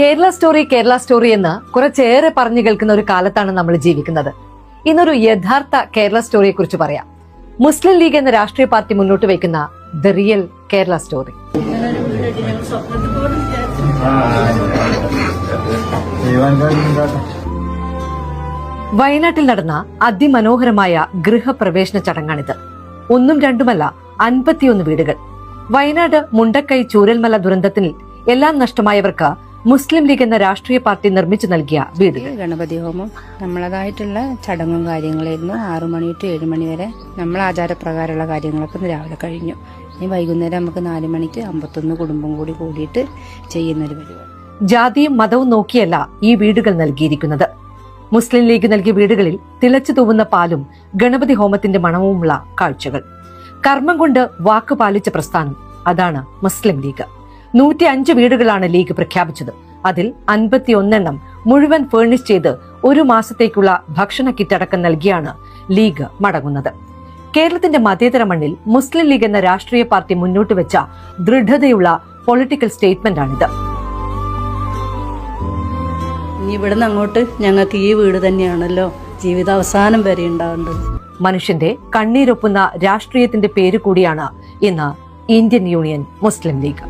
Kerala story എന്ന് കുറച്ചേറെ പറഞ്ഞു കേൾക്കുന്ന ഒരു കാലത്താണ് നമ്മൾ ജീവിക്കുന്നത്. ഇന്നൊരു യഥാർത്ഥ കേരള സ്റ്റോറിയെ കുറിച്ച് പറയാം. മുസ്ലിം ലീഗ് എന്ന രാഷ്ട്രീയ പാർട്ടി മുന്നോട്ട് വയ്ക്കുന്ന ദ റിയൽ കേരള സ്റ്റോറി. വയനാട്ടിൽ നടന്ന അതിമനോഹരമായ ഗൃഹപ്രവേശന ചടങ്ങാണിത്. ഒന്നും രണ്ടുമല്ല, 51 വീടുകൾ. വയനാട് മുണ്ടക്കൈ ചൂരൽമല ദുരന്തത്തിൽ എല്ലാം നഷ്ടമായവർക്ക് മുസ്ലിം ലീഗ് എന്ന രാഷ്ട്രീയ പാർട്ടി നിർമ്മിച്ചു നൽകിയ വീടുകൾ. ഗണപതി ഹോമം നമ്മളതായിട്ടുള്ള ചടങ്ങും കാര്യങ്ങളായിരുന്നു. 6 മണി ടു 7 മണി വരെ നമ്മൾ ആചാരപ്രകാരമുള്ള കാര്യങ്ങളൊക്കെ രാവിലെ കഴിഞ്ഞു. ഇനി വൈകുന്നേരം നമുക്ക് 4 മണിക്ക് 51 കുടുംബം കൂടിയിട്ട് ചെയ്യുന്നൊരു പരിപാടി. ജാതിയും മതവും നോക്കിയല്ല ഈ വീടുകൾ നൽകിയിരിക്കുന്നത്. മുസ്ലിം ലീഗ് നൽകിയ വീടുകളിൽ തിളച്ചു തൂവുന്ന പാലും ഗണപതി ഹോമത്തിന്റെ മണവുമുള്ള കാഴ്ചകൾ. കർമ്മം കൊണ്ട് വാക്ക് പാലിച്ച പ്രസ്ഥാനം, അതാണ് മുസ്ലിം ലീഗ്. 105 വീടുകളാണ് ലീഗ് പ്രഖ്യാപിച്ചത്. അതിൽ 51 മുഴുവൻ ഫേർണിഷ് ചെയ്ത് 1 മാസത്തേക്കുള്ള ഭക്ഷണ കിറ്റ് അടക്കം നൽകിയാണ് ലീഗ് മടങ്ങുന്നത്. കേരളത്തിന്റെ മതേതര മണ്ണിൽ മുസ്ലിം ലീഗ് എന്ന രാഷ്ട്രീയ പാർട്ടി മുന്നോട്ട് വെച്ച ദൃഢതയുള്ള പൊളിറ്റിക്കൽ സ്റ്റേറ്റ്മെന്റാണിത്. ഇനി ഇവിടുന്ന് അങ്ങോട്ട് ഞങ്ങൾക്ക് ഈ വീട് തന്നെയാണല്ലോ ജീവിതാവസാനം വരെ ഉണ്ടാവേണ്ടത്. മനുഷ്യന്റെ കണ്ണീരൊപ്പുന്ന രാഷ്ട്രീയത്തിന്റെ പേര് കൂടിയാണ് ഇന്ന് ഇന്ത്യൻ യൂണിയൻ മുസ്ലിം ലീഗ്.